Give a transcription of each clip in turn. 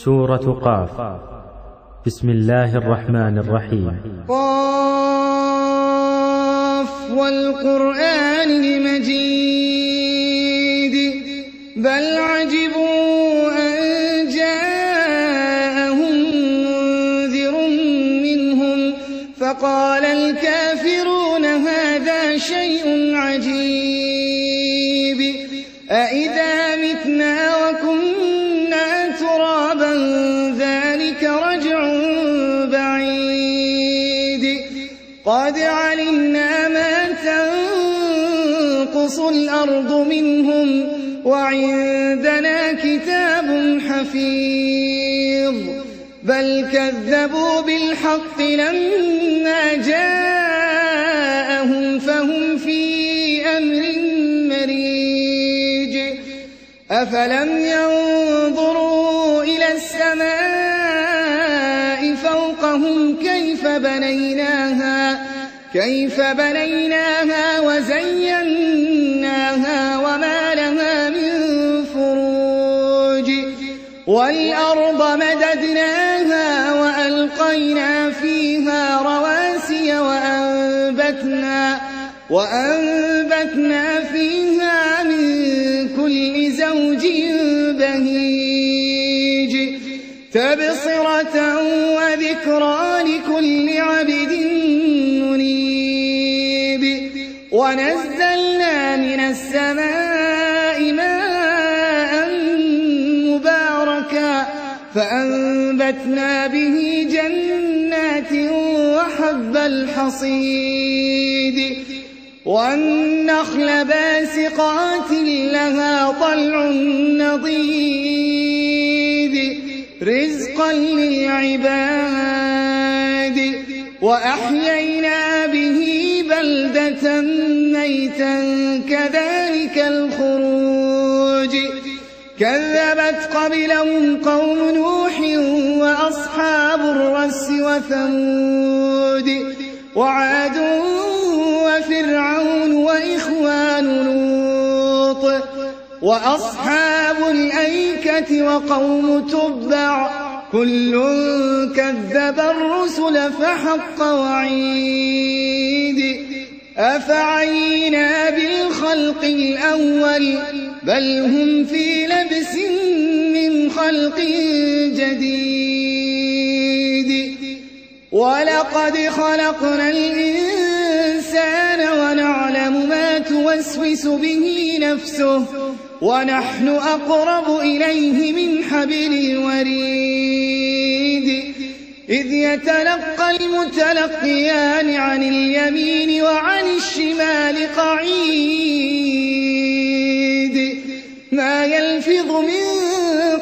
سورة قاف. بسم الله الرحمن الرحيم. قاف والقرآن المجيد بل عجبوا أن جاءهم منذر منهم فقال الكافرون هذا شيء عجيب أإذا متنا وكنا ترابا ذلك رجع بعيد قد علمنا ما تنقص الأرض منهم وعندنا كتاب حفيظ بل كذبوا بالحق لما جاءهم فهم في أمر مريج أفلم ينظروا إلى السماء فوقهم كيف بنيناها وزيناها وما لها من فروج والأرض مددناها وألقينا فيها رواسي وأنبتنا فيها من كل زوج بهيج تبصرة وذكرى لكل عبد منيب ونزلنا من السماء ماء مباركا فأنبتنا به جنات وحب الحصيد والنخل باسقات لها طلع نضيد رزقا للعباد وأحيينا به بلدة ميتا كذلك الخروج كذبت قبلهم قوم نوح وأصحاب الرس وثمود وعاد وفرعون وإخوان لوط وأصحاب الأيكة وقوم تبع كل كذب الرسل فحق وعيد أفعينا بالخلق الأول بل هم في لبس من خلق جديد ولقد خلقنا الإنسان ونعلم ما توسوس به نفسه ونحن أقرب إليه من حبل الوريد إذ يتلقى المتلقيان عن اليمين وعن الشمال قعيد ما يلفظ من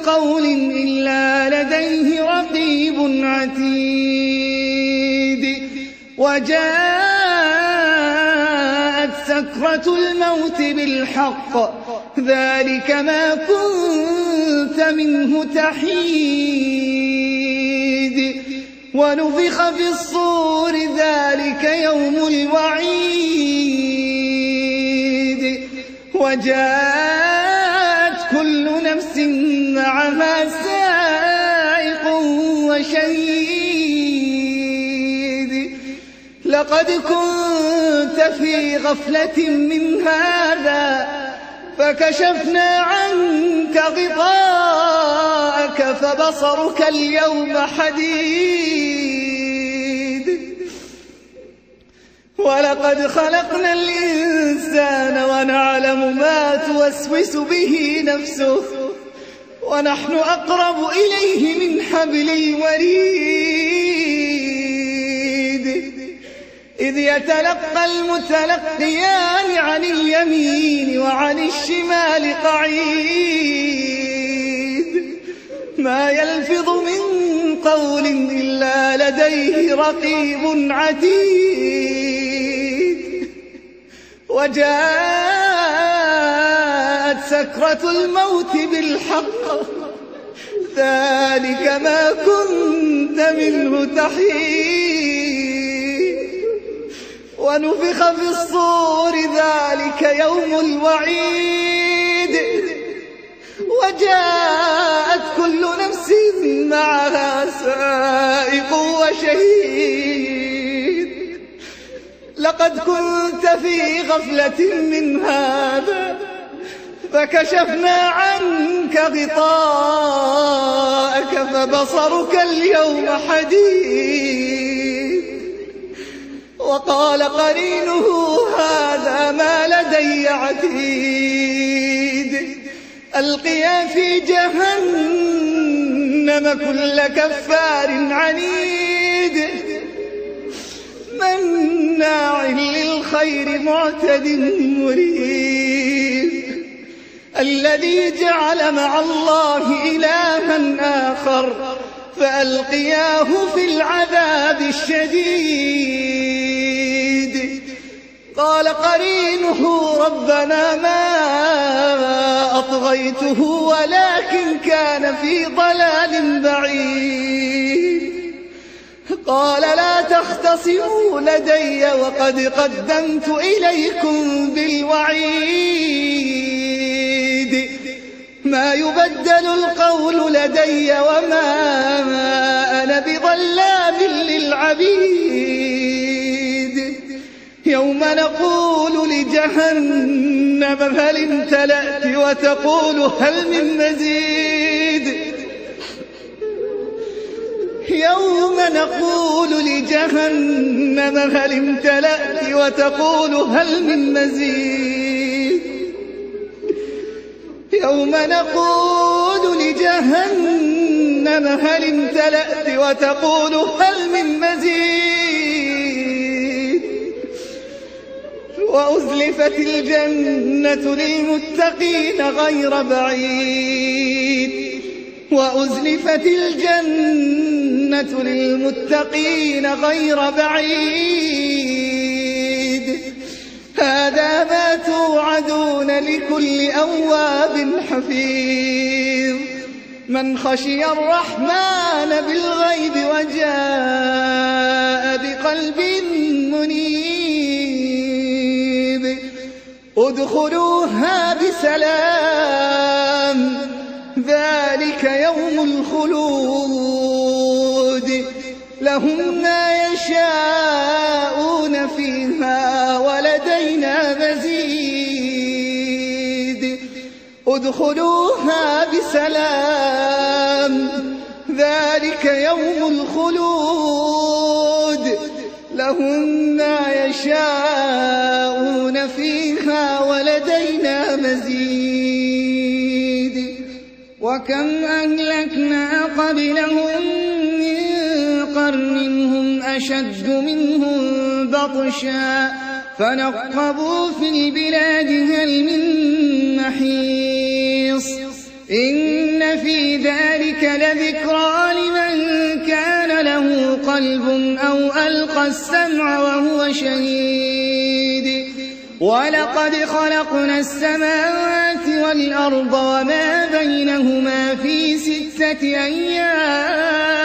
قول إلا لديه رقيب عتيد وجاءت سكرة الموت بالحق ذلك ما كنت منه تحيد ونفخ في الصور ذلك يوم الوعيد وجاءت كل نفس معها سائق وشهيد لقد كنت في غفلة من هذا فكشفنا عنك غطاءك فبصرك اليوم حديد ولقد خلقنا الإنسان ونعلم ما توسوس به نفسه ونحن أقرب إليه من حبل الوريد إذ يتلقى المتلقيان عن اليمين وعن الشمال قعيد ما يلفظ من قول إلا لديه رقيب عتيد وجاءت سكرة الموت بالحق ذلك ما كنت منه تحيد ونفخ في الصور ذلك يوم الوعيد وجاءت كل نفس نفس معها سائق وشهيد. لقد كنت في غفلة من هذا فكشفنا عنك غطاءك فبصرك اليوم حديد. وقال قرينه هذا ما لدي عتيد. ألقيا في جهنم كل كفار عنيد مناع للخير معتد مريب. الذي جعل مع الله إلها آخر فألقياه في العذاب الشديد. قال قرينه ربنا ما أطغيته ولكن كان في ضلال بعيد. قال لا تختصموا لدي وقد قدمت إليكم بالوعيد. ما يبدل القول لدي وما أنا بظلام للعبيد. يوم نقول لجهنم هل امتلأت وتقول هل من مزيد. يوم نقول لجهنم هل امتلأت وتقول هل من مزيد. يوم نقول لجهنم هل امتلأت وتقول هل من مزيد. وأزلفت الجنة للمتقين غير بعيد. وأزلفت الجنة للمتقين غير بعيد. هذا ما توعدون لكل أواب حفيظ. من خشي الرحمن بالغيب وجاء بقلب منيب. ادخلوها بسلام ذلك يوم الخلود. لهم ما يشاءون فيها ولدينا مزيد. ادخلوها بسلام ذلك يوم الخلود. لهم ما يشاءون فيها ولدينا مزيد. وكم أهلكنا قبلهم من قرن هم أشد منهم بطشا فنقبوا في البلاد هل من محيص. إن في ذلك لذكرى لمن كان له قلب أو ألقى السمع وهو شهيد. ولقد خلقنا السماوات والأرض وما بينهما في 6 أيام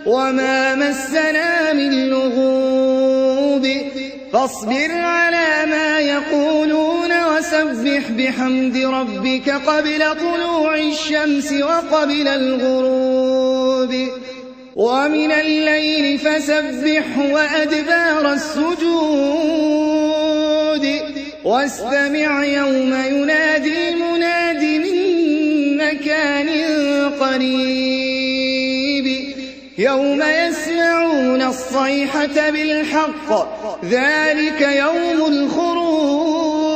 وما مسنا من لغوب. فاصبر على ما يقولون وسبح بحمد ربك قبل طلوع الشمس وقبل الغروب. ومن الليل فسبح وأدبار السجود. واستمع يوم ينادي المناد من مكان قريب. يوم يسمعون الصيحة بالحق ذلك يوم الخروج.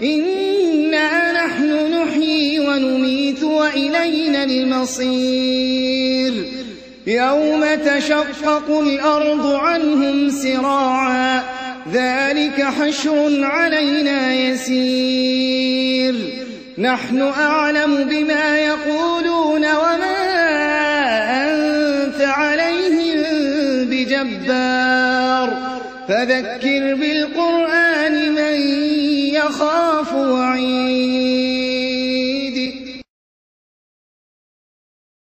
إنا نحن نحيي ونميت وإلينا المصير. يوم تشقق الأرض عنهم سراعا ذلك حشر علينا يسير. نحن أعلم بما يقولون وما أنت عليهم بجبار. فذكر بالقرآن من يخاف وعيد.